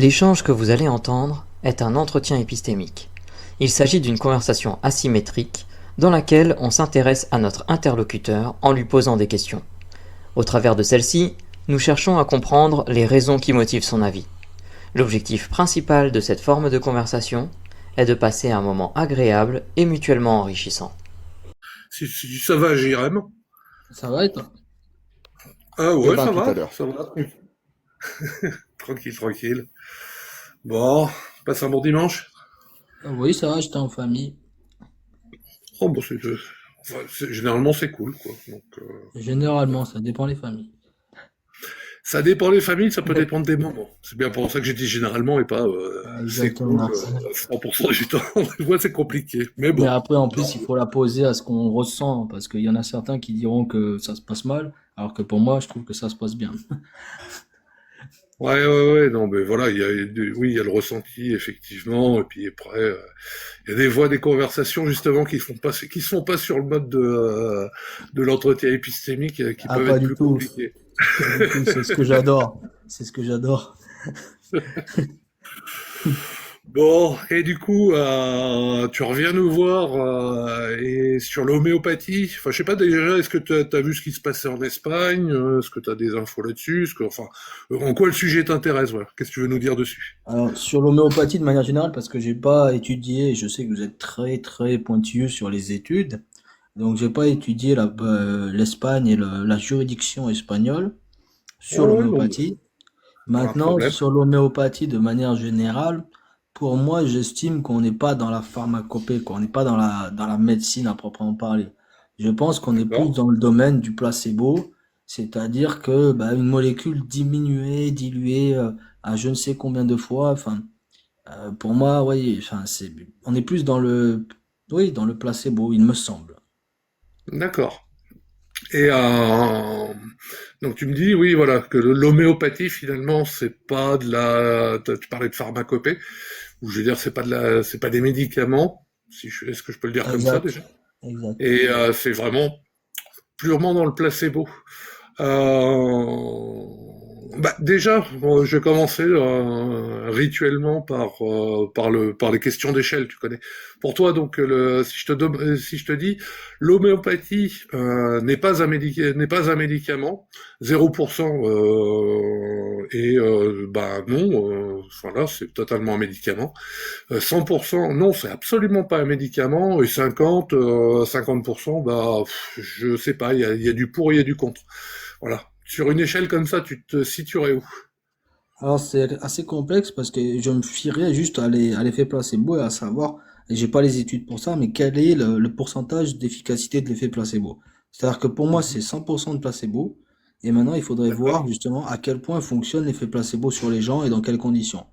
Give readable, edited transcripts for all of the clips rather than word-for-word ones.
L'échange que vous allez entendre est un entretien épistémique. Il s'agit d'une conversation asymétrique dans laquelle on s'intéresse à notre interlocuteur en lui posant des questions. Au travers de celle-ci, nous cherchons à comprendre les raisons qui motivent son avis. L'objectif principal de cette forme de conversation est de passer un moment agréable et mutuellement enrichissant. Si ça va, Jérém. Ça va et toi? Ah Eh ouais, ben, tout à l'heure. ça va. Tranquille, tranquille. Bon, passe un bon dimanche. Oui, ça va, j'étais en famille. Oh, bon, généralement c'est cool, quoi. Donc, Généralement, ça dépend les familles. ça dépend des familles, ça peut dépendre des moments. C'est bien pour ça que j'ai dit généralement et pas c'est cool Exactement. 100% du temps. Moi, c'est compliqué. Mais Mais bon. après, en plus, il faut la poser à ce qu'on ressent, parce qu'il y en a certains qui diront que ça se passe mal, alors que pour moi, je trouve que ça se passe bien. Ouais, non, mais voilà, oui, il y a le ressenti, effectivement, et puis après, il y a des voix, des conversations, justement, qui se font pas sur le mode de l'entretien épistémique, qui Ah, peuvent pas être du plus tout. compliquées. Pas du tout, c'est ce que j'adore. C'est ce que j'adore. Bon, et du coup, tu reviens nous voir et sur l'homéopathie. Enfin, je sais pas déjà, est-ce que tu as vu ce qui se passait en Espagne? Est-ce que tu as des infos là-dessus? Enfin, en quoi le sujet t'intéresse? Voilà. Qu'est-ce que tu veux nous dire dessus? Alors, sur l'homéopathie de manière générale, parce que j'ai pas étudié, je sais que vous êtes très très pointilleux sur les études, donc j'ai pas étudié l'Espagne et la juridiction espagnole sur Ouais, non, l'homéopathie. pas un Maintenant, problème. sur l'homéopathie de manière générale, pour moi, j'estime qu'on n'est pas dans la pharmacopée, qu'on n'est pas dans la médecine à proprement parler. Je pense qu'on est plus D'accord. dans le domaine du placebo, c'est-à-dire que bah, une molécule diminuée, diluée à je ne sais combien de fois, enfin, pour moi, oui, enfin, on est plus dans oui, dans le placebo, il me semble. D'accord. Et donc tu me dis, oui, voilà, que l'homéopathie finalement, c'est pas de la. Tu parlais de pharmacopée, ou je veux dire, c'est pas des médicaments. Est-ce que je peux le dire comme ça Exact, déjà? exact. Et c'est vraiment purement dans le placebo. Euh, déjà, je vais commencer rituellement par les questions d'échelle, tu connais. Pour toi, donc, si je te dis, l'homéopathie n'est pas un médicament, 0%, et bah non, voilà, c'est totalement un médicament. 100%, non, c'est absolument pas un médicament, et 50%, bah, je sais pas, il y a du pour, il y a du contre. Voilà. Sur une échelle comme ça, tu te situerais où? Alors c'est assez complexe parce que je me fierais juste à l'effet placebo et à savoir, et j'ai pas les études pour ça, mais quel est le pourcentage d'efficacité de l'effet placebo. C'est-à-dire que pour moi c'est 100% de placebo et maintenant il faudrait D'accord? voir justement à quel point fonctionne l'effet placebo sur les gens et dans quelles conditions.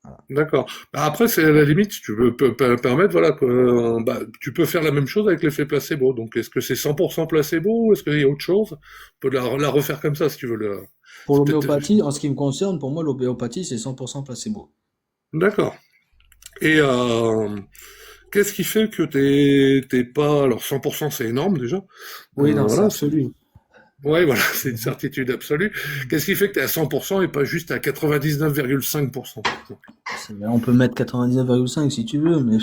Voilà. D'accord. Bah, après, c'est à la limite, tu peux permettre, voilà, que, bah, tu peux faire la même chose avec l'effet placebo. Donc, est-ce que c'est 100% placebo ou est-ce qu'il y a autre chose? On peut la refaire comme ça, si tu veux. Pour C'est peut-être. l'homéopathie, en ce qui me concerne, pour moi l'homéopathie c'est 100% placebo. D'accord. Et qu'est-ce qui fait que t'es pas. Alors, 100% c'est énorme déjà. Oui, non, c'est Voilà, absolu. ouais, voilà, c'est une certitude absolue. Qu'est-ce qui fait que t'es à 100% et pas juste à 99,5%, par exemple? On peut mettre 99,5 si tu veux, mais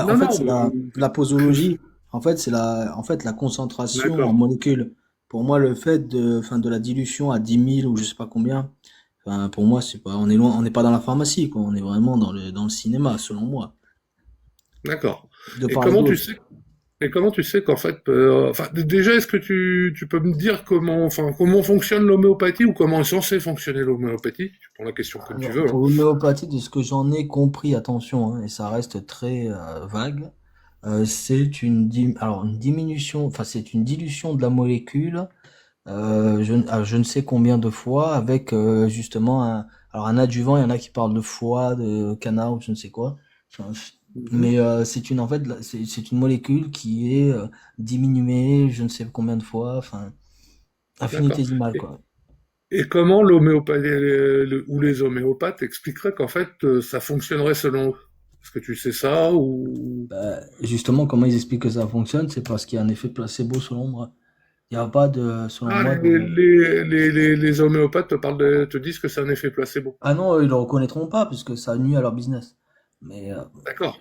en Non, fait, non, c'est la posologie. En fait, en fait, la concentration en d'accord. molécules. Pour moi, le fait enfin, de la dilution à 10 000 ou je sais pas combien, enfin, pour moi, c'est pas, on est loin, on n'est pas dans la pharmacie, quoi. On est vraiment dans le cinéma, selon moi. D'accord. De Et part et comment tu d'autre. sais, et comment tu sais qu'en fait, enfin, déjà, est-ce que tu peux me dire comment fonctionne l'homéopathie ou comment est censé fonctionner l'homéopathie? Tu prends la question comme tu Alors, veux, hein. pour l'homéopathie, de ce que j'en ai compris, attention, hein, et ça reste très vague, alors une diminution, enfin, c'est une dilution de la molécule je ne sais combien de fois avec justement alors un adjuvant, il y en a qui parlent de foie, de canard ou je ne sais quoi. Enfin, Mhm. mais c'est une en fait c'est une molécule qui est diminuée, je ne sais combien de fois, enfin D'accord. infinitésimale Et, quoi. et comment l'homéopathie ou les homéopathes expliqueraient qu'en fait, ça fonctionnerait selon eux? Est-ce que tu sais ça ou... Justement, comment ils expliquent que ça fonctionne, c'est parce qu'il y a un effet placebo selon moi. Il n'y a pas de, selon Ah, moi, les homéopathes te disent que c'est un effet placebo. ah non, eux, ils le reconnaîtront pas puisque ça nuit à leur business. Mais D'accord.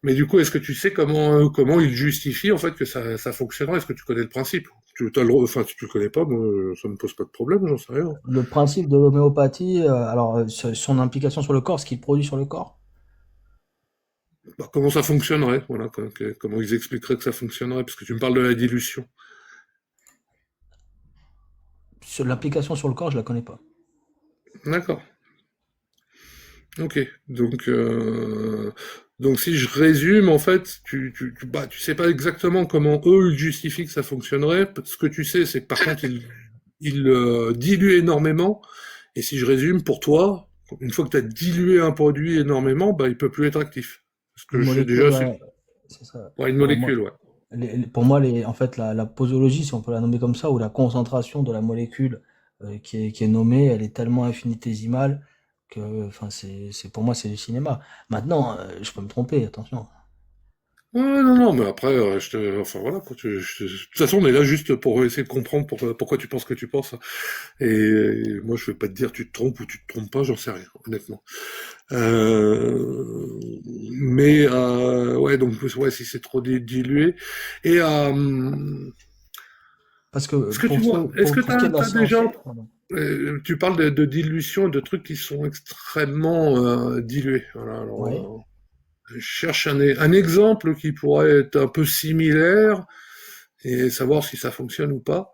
Mais du coup, est-ce que tu sais comment ils justifient en fait que ça fonctionnerait? Est-ce que tu connais le principe? Enfin, si tu le connais pas, moi, ça me pose pas de problème, j'en sais rien. le principe de l'homéopathie, son implication sur le corps, ce qu'il produit sur le corps, Bah, comment ça fonctionnerait? Voilà, comment ils expliqueraient que ça fonctionnerait? Parce que tu me parles de la dilution. sur l'application sur le corps, je la connais pas. D'accord. Ok. Donc si je résume, en fait, tu sais pas exactement comment eux ils justifient que ça fonctionnerait. Ce que tu sais, c'est que par contre, ils diluent énormément. Et si je résume, pour toi, une fois que tu as dilué un produit énormément, bah, il peut plus être actif. Parce Une que je sais molécule, déjà, ouais, c'est ça. ouais, une Pour moi, molécule, ouais. pour moi, en fait, la posologie, si on peut la nommer comme ça, ou la concentration de la molécule qui est nommée, elle est tellement infinitésimale que, enfin, pour moi, c'est du cinéma. Maintenant, je peux me tromper, attention. Ouais, non, non, mais après, enfin voilà, quoi, de toute façon, on est là juste pour essayer de comprendre pourquoi tu penses que tu penses. Et moi, je vais pas te dire tu te trompes ou tu te trompes pas, j'en sais rien, honnêtement. Euh, ouais, donc ouais, si c'est trop dilué. Et Parce que est-ce que tu vois, est-ce que pour ce qui est de la t'as déjà, science, pardon. tu parles de dilution et de trucs qui sont extrêmement dilués. Voilà, alors, Ouais. je cherche un exemple qui pourrait être un peu similaire et savoir si ça fonctionne ou pas.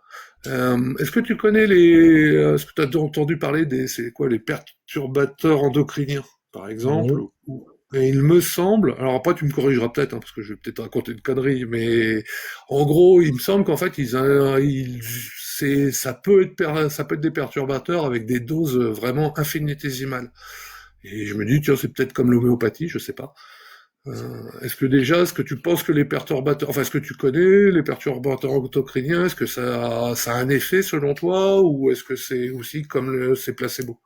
Est-ce que tu connais est-ce que tu as entendu parler c'est quoi, les perturbateurs endocriniens, par exemple? Oui. Et il me semble, alors après tu me corrigeras peut-être, hein, parce que je vais peut-être raconter une connerie, mais en gros, il me semble qu'en fait, ça peut être des perturbateurs avec des doses vraiment infinitésimales. Et je me dis, tiens, c'est peut-être comme l'homéopathie, je sais pas. Est-ce que tu penses que les perturbateurs, enfin, est-ce que tu connais les perturbateurs endocriniens? Est-ce que ça a un effet selon toi, ou est-ce que c'est aussi comme c'est placebo?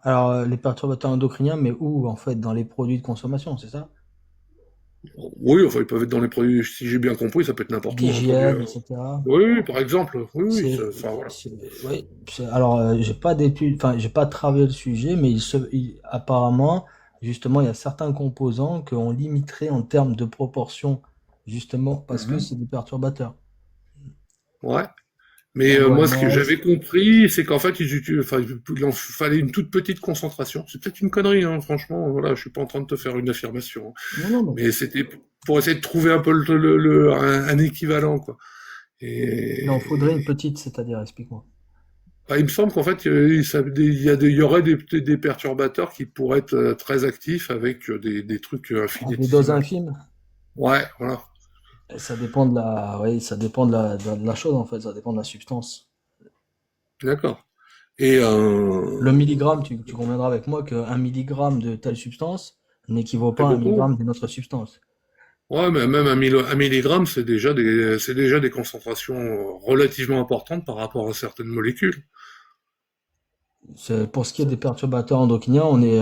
Alors, les perturbateurs endocriniens, mais où, en fait, dans les produits de consommation, c'est ça? Oui, enfin, ils peuvent être dans les produits, si j'ai bien compris, ça peut être n'importe où, un produit. D'hygiène, etc. Oui, oui, par exemple, oui, oui, C'est, enfin, voilà. oui. Alors, j'ai pas d'études, enfin, j'ai pas travaillé le sujet, mais apparemment, justement, il y a certains composants qu'on limiterait en termes de proportion, justement, parce que Mhm. c'est des perturbateurs. Ouais. Mais moi, ce que L'OMS, j'avais compris, c'est qu'en fait, enfin, il en fallait une toute petite concentration. C'est peut-être une connerie, hein, franchement. Voilà, je suis pas en train de te faire une affirmation, hein. non, non, non. Mais c'était pour essayer de trouver un peu un équivalent, quoi. Il en faudrait une Et petite, c'est-à-dire, explique-moi. bah, il me semble qu'en fait, il y aurait des perturbateurs qui pourraient être très actifs avec des trucs À des doses infinitésimales. infimes. Ouais, voilà. Et ça dépend de oui, ça dépend de la chose, en fait, ça dépend de la substance. D'accord. Et Le milligramme, tu conviendras avec moi qu'un milligramme de telle substance n'équivaut c'est pas à un beaucoup. milligramme d'une autre substance. Ouais, mais même un milligramme, c'est déjà des concentrations relativement importantes par rapport à certaines molécules. Pour ce qui est des perturbateurs endocriniens, on est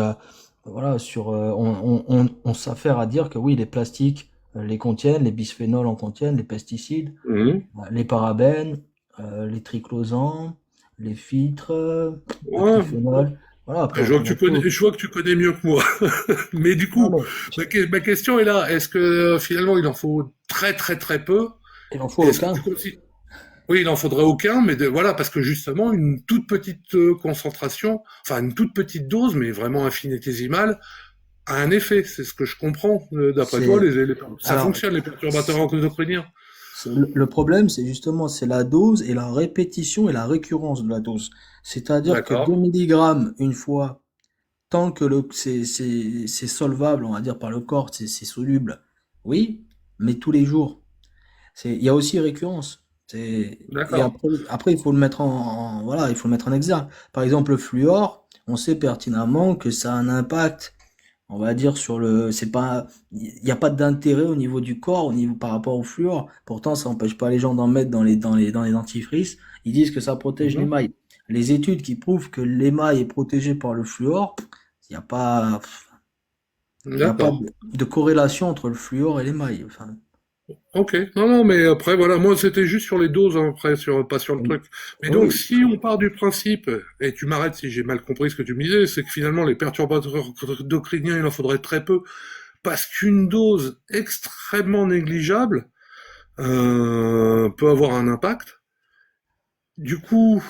voilà on s'affaire à dire que oui, les plastiques les contiennent, les bisphénols en contiennent, les pesticides, Mhm. les parabènes, les triclosans, les filtres, le Ouais, triphénol. Voilà, après je on vois que connaît tout. je vois que tu connais mieux que moi. Mais du Non coup, mais ma question est là. Est-ce que finalement il en faut très très très peu? il en faut Est-ce que aucun. tu considères... Oui, il en faudrait aucun, mais voilà, parce que justement, une toute petite concentration, enfin une toute petite dose, mais vraiment infinitésimale, a un effet. C'est ce que je comprends. D'après toi, C'est ça alors fonctionne, les perturbateurs endocriniens. le problème, c'est justement c'est la dose et la répétition et la récurrence de la dose. C'est-à-dire que 2 D'accord. milligrammes une fois, tant que c'est solvable, on va dire par le corps, c'est soluble, oui, mais tous les jours. Il y a aussi récurrence. Et D'accord. après, il faut le mettre voilà, il faut le mettre en exergue. Par exemple, le fluor, on sait pertinemment que ça a un impact, on va dire, c'est pas, il n'y a pas d'intérêt au niveau du corps, au niveau par rapport au fluor. Pourtant, ça n'empêche pas les gens d'en mettre dans les dentifrices. Ils disent que ça protège Mhm. l'émail. Les études qui prouvent que l'émail est protégé par le fluor, il n'y a pas, il y a pas D'accord. de corrélation entre le fluor et l'émail. Enfin, Ok, non, non, mais après, voilà, moi, c'était juste sur les doses, hein, après, pas sur le Oui, truc. Mais donc, oui, si on part du principe, et tu m'arrêtes si j'ai mal compris ce que tu me disais, c'est que finalement, les perturbateurs endocriniens, il en faudrait très peu, parce qu'une dose extrêmement négligeable peut avoir un impact. Du coup,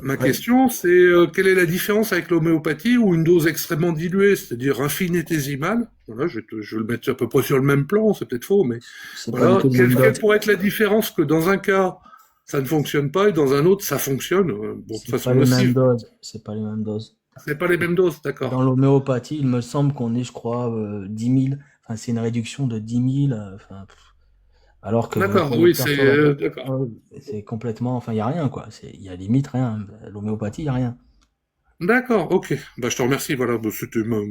ma ouais, question, c'est quelle est la différence avec l'homéopathie ou une dose extrêmement diluée, c'est-à-dire infinitésimale? Voilà, je vais le mettre à peu près sur le même plan, c'est peut-être faux, mais c'est pas du voilà, tout le même quelle dose. pourrait être la différence que dans un cas, ça ne fonctionne pas et dans un autre, ça fonctionne, bon, de C'est façon pas les mêmes nocive. doses. C'est pas les mêmes doses. C'est pas les mêmes doses, Dans d'accord. l'homéopathie, il me semble qu'on est, je crois, 10 000. Enfin, c'est une réduction de 10 000. Enfin, alors que D'accord, pour les oui, c'est perturbateurs, d'accord. ouais, c'est complètement. Enfin, il y a rien, quoi. Il y a limite rien. L'homéopathie, il y a rien. D'accord, ok. Bah, je te remercie, voilà, bah,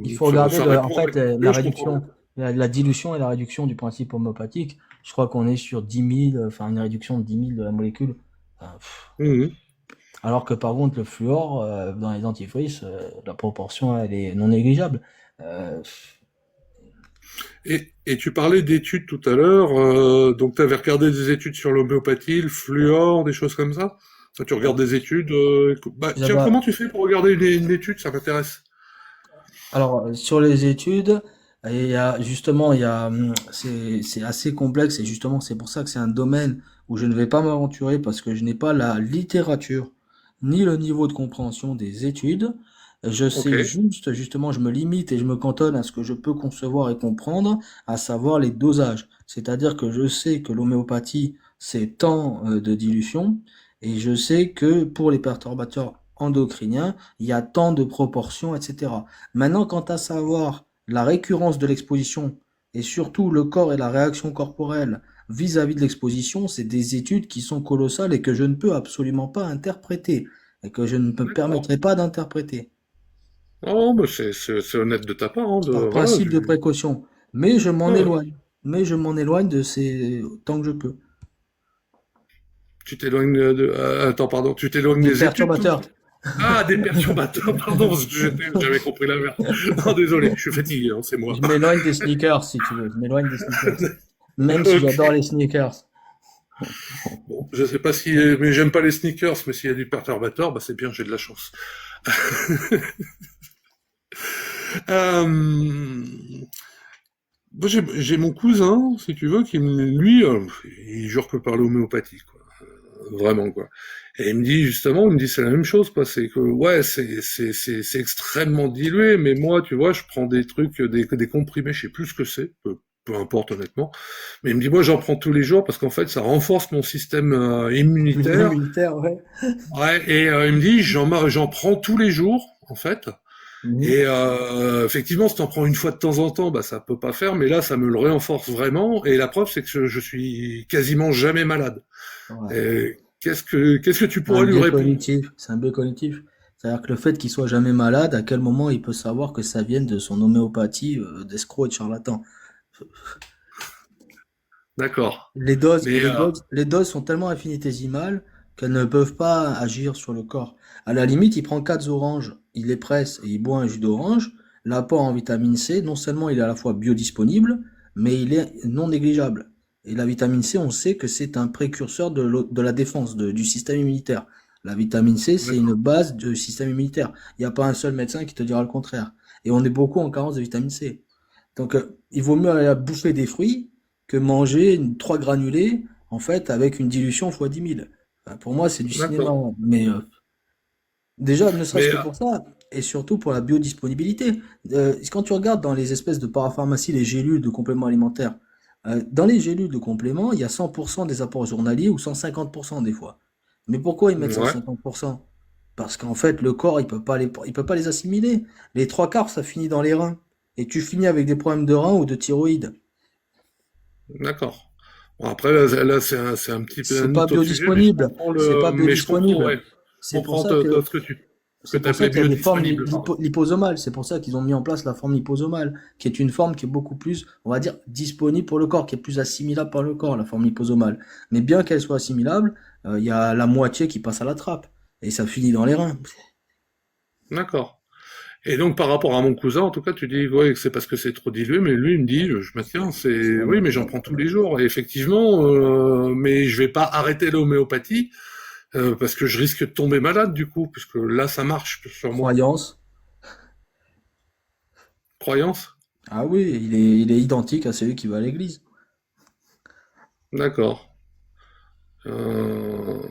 Il faut ça, regarder ça en répond fait, avec la mieux, je comprends mieux. réduction, la dilution et la réduction du principe homéopathique. Je crois qu'on est sur 10 000, enfin, une réduction de 10 000 de la molécule. Enfin, Mhm. alors que par contre, le fluor, dans les dentifrices, la proportion, elle est non négligeable. Euh, Et tu parlais d'études tout à l'heure, donc tu avais regardé des études sur l'homéopathie, le fluor, des choses comme ça? Toi, tu regardes des études, bah, tiens, j'avais, comment tu fais pour regarder une étude? Ça m'intéresse. alors, sur les études, il y a justement, c'est assez complexe et justement, c'est pour ça que c'est un domaine où je ne vais pas m'aventurer parce que je n'ai pas la littérature ni le niveau de compréhension des études. Je Ok, sais juste, justement, je me limite et je me cantonne à ce que je peux concevoir et comprendre, à savoir les dosages. C'est-à-dire que je sais que l'homéopathie, c'est tant de dilution et je sais que pour les perturbateurs endocriniens, il y a tant de proportions, etc. Maintenant, quant à savoir la récurrence de l'exposition et surtout le corps et la réaction corporelle vis-à-vis de l'exposition, c'est des études qui sont colossales et que je ne peux absolument pas interpréter et que je ne me d'accord. permettrai pas d'interpréter Oh, bah c'est honnête de ta part, hein, par voilà. principe de précaution. Mais je m'en Ouais, ouais. éloigne. Mais je m'en éloigne de ces tant que je peux. Tu t'éloignes attends, pardon, tu t'éloignes Des des études tout. perturbateurs. Ah, des perturbateurs, pardon, parce que j'avais compris l'inverse. Non, désolé, je suis fatigué, hein, c'est moi. Je m'éloigne des sneakers, si tu veux. Je m'éloigne des sneakers. Même si Ok. j'adore les sneakers. Bon, je sais pas si, mais j'aime pas les sneakers, mais s'il y a du perturbateur, bah c'est bien, j'ai de la chance. Euh, moi, j'ai mon cousin, si tu veux, lui, il jure que par l'homéopathie, quoi. Vraiment, quoi. Et il me dit, justement, il me dit, c'est la même chose, quoi. C'est que, ouais, c'est extrêmement dilué, mais moi, tu vois, je prends des trucs, des comprimés, je sais plus ce que c'est, peu importe, honnêtement. Mais il me dit, moi, j'en prends tous les jours parce qu'en fait, ça renforce mon système immunitaire. Militaire, ouais. Ouais, et il me dit, j'en prends tous les jours, en fait. Mhm. Et effectivement, si t'en prends une fois de temps en temps, bah ça peut pas faire, mais là, ça me le renforce vraiment. Et la preuve, c'est que je suis quasiment jamais malade. Ouais. Et qu'est-ce que tu C'est un pourrais lui biais répondre? cognitif. C'est un biais cognitif. C'est-à-dire que le fait qu'il soit jamais malade, à quel moment il peut savoir que ça vienne de son homéopathie d'escroc et de charlatan? D'accord. Les doses, Mais les doses sont tellement infinitésimales qu'elles ne peuvent pas agir sur le corps. À la limite, il prend 4 oranges, il les presse et il boit un jus d'orange. L'apport en vitamine C, non seulement il est à la fois biodisponible, mais il est non négligeable. Et la vitamine C, on sait que c'est un précurseur de la défense, du système immunitaire. La vitamine C, c'est une d'accord. base du système immunitaire. Il n'y a pas un seul médecin qui te dira le contraire. Et on est beaucoup en carence de vitamine C. Donc, il vaut mieux aller bouffer des fruits que manger 3 granulés, en fait, avec une dilution fois 10 000. Enfin, pour moi, c'est du cinéma. D'accord. Mais déjà, ne serait-ce Mais que pour ça, et surtout pour la biodisponibilité. Quand tu regardes dans les espèces de parapharmacie, les gélules de compléments alimentaires, dans les gélules de compléments, il y a 100% des apports journaliers ou 150% des fois. Mais pourquoi ils mettent ouais, 150%? Parce qu'en fait, le corps, il peut pas les assimiler. Les trois quarts, ça finit dans les reins. Et tu finis avec des problèmes de reins ou de thyroïde. d'accord. Bon, après, là c'est un petit peu C'est un pas autre sujet, mais je biodisponible. comprends C'est pas mais je comprends, biodisponible. ouais. Je C'est pour comprends ça que ce que c'est tu pour ça appelais qu'il y a des formes biodisponible, pardon. liposomales. C'est pour ça qu'ils ont mis en place la forme liposomale, qui est une forme qui est beaucoup plus, on va dire, disponible pour le corps, qui est plus assimilable par le corps, la forme liposomale. Mais bien qu'elle soit assimilable, il y a la moitié qui passe à la trappe. Et ça finit dans les reins. D'accord. Et donc, par rapport à mon cousin, en tout cas, tu dis, ouais, que c'est parce que c'est trop dilué, mais lui, il me dit, je maintiens, oui, mais j'en prends tous les jours. Et effectivement, mais je vais pas arrêter l'homéopathie, parce que je risque de tomber malade, du coup, puisque là, ça marche sur moi. Croyance. Croyance? Ah oui, il est identique à celui qui va à l'église. D'accord. Euh...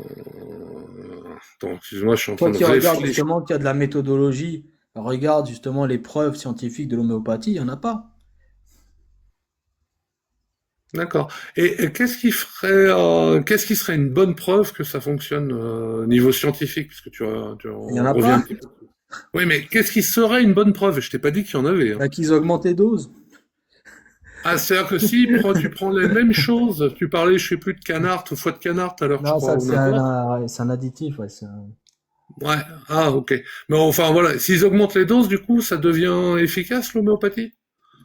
Attends, excuse-moi, je suis en Toi train de qui regardes réfléchir. justement qu'il y a de la méthodologie, regarde justement les preuves scientifiques de l'homéopathie, il n'y en a pas. D'accord. Et qu'est-ce qui serait une bonne preuve que ça fonctionne au niveau scientifique, puisque Il n'y en on a revient un pas. petit peu. Oui, mais qu'est-ce qui serait une bonne preuve? Je t'ai pas dit qu'il y en avait, hein. Bah, qu'ils augmentent les doses. Ah, c'est-à-dire que si tu prends les mêmes choses, tu parlais, je sais plus, de canard, ou foie de canard tout à l'heure, je Non, crois, ça ou c'est n'importe. c'est un additif, ouais, Ouais. Ah, ok. Mais enfin, voilà. S'ils augmentent les doses, du coup, ça devient efficace, l'homéopathie?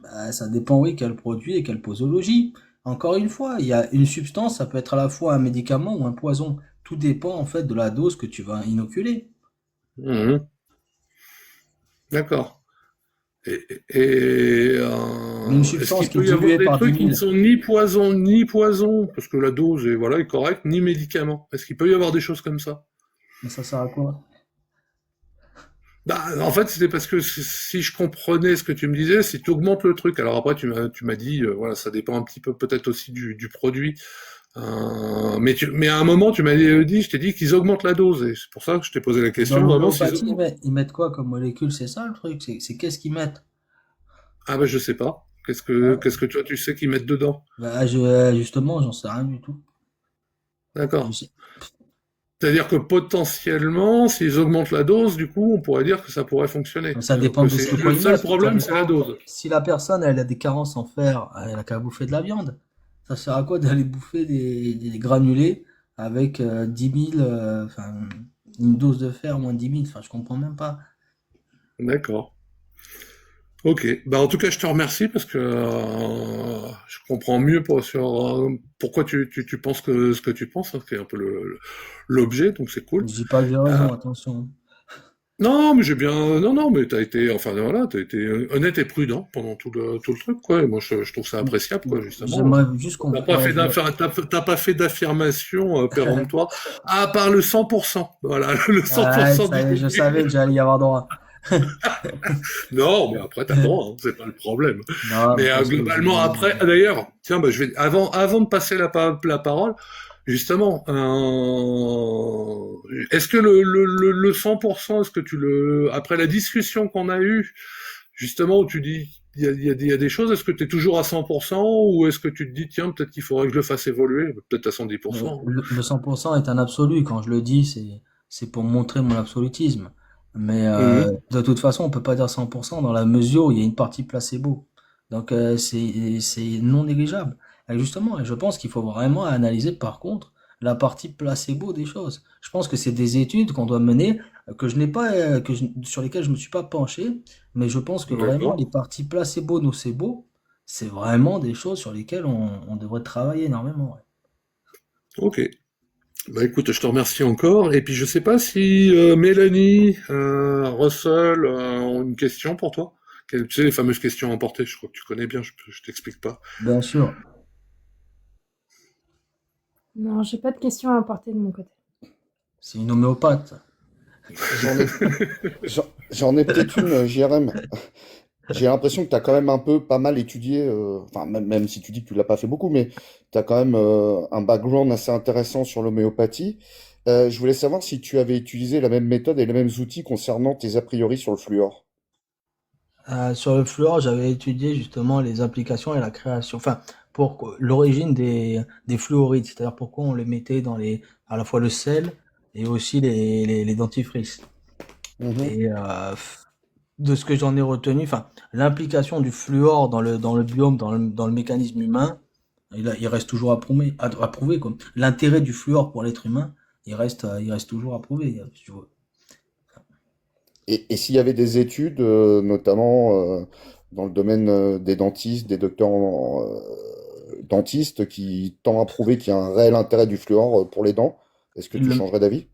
bah, ça dépend, oui, quel produit et quelle posologie. Encore une fois, il y a une substance, ça peut être à la fois un médicament ou un poison. Tout dépend en fait de la dose que tu vas inoculer. Mhm. D'accord. Mais une Est-ce substance qu'il qui est peut y avoir diluée des par dix trucs qui ne mille, sont ni poison, parce que la dose est, voilà, est correcte, ni médicament? Est-ce qu'il peut y avoir des choses comme ça? mais ça sert à quoi? Bah, en fait, c'était parce que si je comprenais ce que tu me disais, si tu augmentes le truc, alors après tu m'as dit, voilà, ça dépend un petit peu peut-être aussi du produit. Mais à un moment, tu m'as dit, je t'ai dit qu'ils augmentent la dose, et c'est pour ça que je t'ai posé la Dans question, vraiment, s'ils l'homéopathie, augmentent. ils mettent quoi comme molécule? C'est ça le truc, c'est qu'est-ce qu'ils mettent? Ah bah je sais pas. Hein. Qu'est-ce que toi tu sais qu'ils mettent dedans? Bah, justement, j'en sais rien du tout. Je D'accord. sais- C'est-à-dire que potentiellement, s'ils augmentent la dose, du coup, on pourrait dire que ça pourrait fonctionner. Ça Alors dépend que de c'est ce quoi le ils seul mettent. Ça problème, c'est la dépend. dose. Si la personne, elle a des carences en fer, elle a qu'à bouffer de la viande. Ça sert à quoi d'aller bouffer des granulés avec 10 000, enfin, une dose de fer moins 10 000, enfin, je comprends même pas. D'accord. Ok. Bah en tout cas, je te remercie parce que je comprends mieux pourquoi tu penses que ce que tu penses, hein, c'est un peu l'objet, donc c'est cool. Je dis pas que j'ai Euh, raison, attention. non, mais non, mais t'as été, enfin voilà, t'as été honnête et prudent pendant tout le truc, quoi. Et moi, je trouve ça appréciable, quoi, justement. J'aimerais juste qu'on pourrait... T'as pas fait d'affirmation péremptoire, à part le 100%. Voilà, le Ouais, 100% ça du y est, je début. savais que j'allais y avoir droit. Non, mais après, t'as le droit, hein, c'est pas le problème. Non, mais Mais parce que globalement, après, d'ailleurs, tiens, bah, avant de passer la parole, justement, est-ce que le 100%, est-ce que après la discussion qu'on a eue, justement, où tu dis, il y a des choses, est-ce que tu es toujours à 100% ou est-ce que tu te dis, tiens, peut-être qu'il faudrait que je le fasse évoluer, peut-être à le, 110%. le 100% est un absolu. Quand je le dis, c'est pour montrer mon absolutisme. Mais Mhm. de toute façon, on peut pas dire 100% dans la mesure où il y a une partie placebo. Donc c'est non négligeable. Et justement, et je pense qu'il faut vraiment analyser par contre la partie placebo des choses. Je pense que c'est des études qu'on doit mener que je n'ai pas sur lesquelles je me suis pas penché, mais je pense que vraiment D'accord. les parties placebo nocebo, c'est vraiment des choses sur lesquelles on devrait travailler énormément. Ouais. Ok. Bah écoute, je te remercie encore. Et puis je sais pas si Mélanie, Russell ont une question pour toi. Tu sais, les fameuses questions emportées, je crois que tu connais bien, je t'explique pas. Bien sûr. Non, j'ai pas de questions à apporter de mon côté. C'est une homéopathe. J'en ai, j'en ai peut-être une, JRM. J'ai l'impression que tu as quand même un peu pas mal étudié, enfin même si tu dis que tu l'as pas fait beaucoup, mais tu as quand même un background assez intéressant sur l'homéopathie. Je voulais savoir si tu avais utilisé la même méthode et les mêmes outils concernant tes a priori sur le fluor. Sur le fluor, j'avais étudié justement les applications et la création, enfin, pour l'origine des fluorides, c'est-à-dire pourquoi on les mettait dans à la fois le sel et aussi les dentifrices. Mhm. Et de ce que j'en ai retenu, enfin, l'implication du fluor dans le biome, dans le mécanisme humain, il reste toujours à prouver, quoi. L'intérêt du fluor pour l'être humain, il reste toujours à prouver, si tu veux. Et s'il y avait des études, notamment dans le domaine des dentistes, des docteurs dentistes, qui tendent à prouver qu'il y a un réel intérêt du fluor pour les dents, est-ce que Ils tu le- changerais d'avis?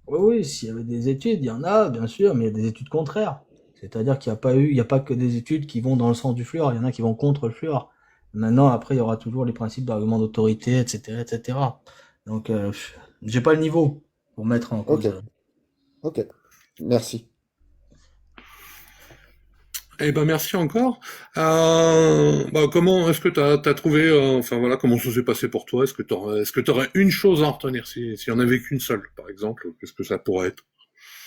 Oui, oui, s'il y avait des études, il y en a, bien sûr, mais il y a des études contraires. C'est-à-dire il y a pas que des études qui vont dans le sens du fluor, il y en a qui vont contre le fluor. Maintenant, après, il y aura toujours les principes d'argument d'autorité, etc., etc. Donc, j'ai pas le niveau pour mettre en Ok, cause. ok. Merci. Eh ben merci encore. Comment est-ce que t'as trouvé, enfin voilà, comment ça s'est passé pour toi? Est-ce que t'aurais une chose à en retenir s'il y en avait qu'une seule, par exemple? Qu'est-ce que ça pourrait être?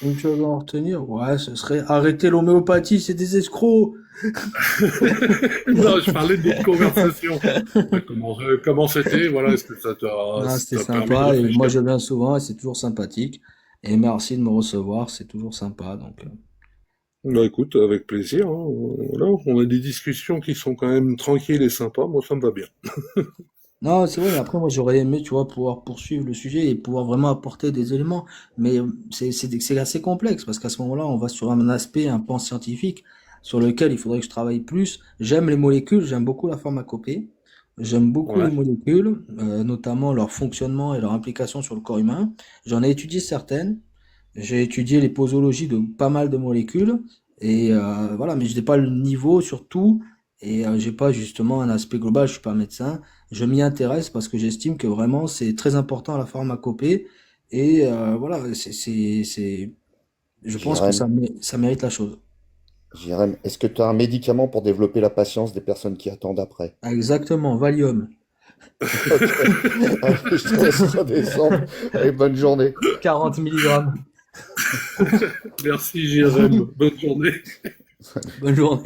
Une chose à en retenir, ouais, ce serait arrêter l'homéopathie, c'est des escrocs. Non, je parlais de notre conversation. Comment c'était? Voilà, est-ce que Ah, ça c'était t'a permis de sympa, et moi réfléchir? je viens souvent et c'est toujours sympathique. Et merci de me recevoir, c'est toujours sympa, donc. Bah écoute, avec plaisir, hein. Voilà, on a des discussions qui sont quand même tranquilles et sympas. Moi, ça me va bien. Non, c'est vrai, mais après, moi, j'aurais aimé, tu vois, pouvoir poursuivre le sujet et pouvoir vraiment apporter des éléments. Mais c'est assez complexe parce qu'à ce moment-là, on va sur un aspect, un pan scientifique sur lequel il faudrait que je travaille plus. J'aime les molécules, j'aime beaucoup la pharmacopée. J'aime beaucoup les Ouais. molécules, notamment leur fonctionnement et leur implication sur le corps humain. J'en ai étudié certaines. J'ai étudié les posologies de pas mal de molécules. Et voilà, mais je n'ai pas le niveau sur tout. Et j'ai pas justement un aspect global, je suis pas médecin. Je m'y intéresse parce que j'estime que vraiment c'est très important la pharmacopée et voilà, je pense que Jérém, ça mérite la chose. Jérém, est-ce que tu as un médicament pour développer la patience des personnes qui attendent après? Exactement, Valium, Ok. Allez, je te laisse redescendre. Allez, bonne journée. 40 milligrammes. Merci, Jérém. Bonne journée. Bonne journée.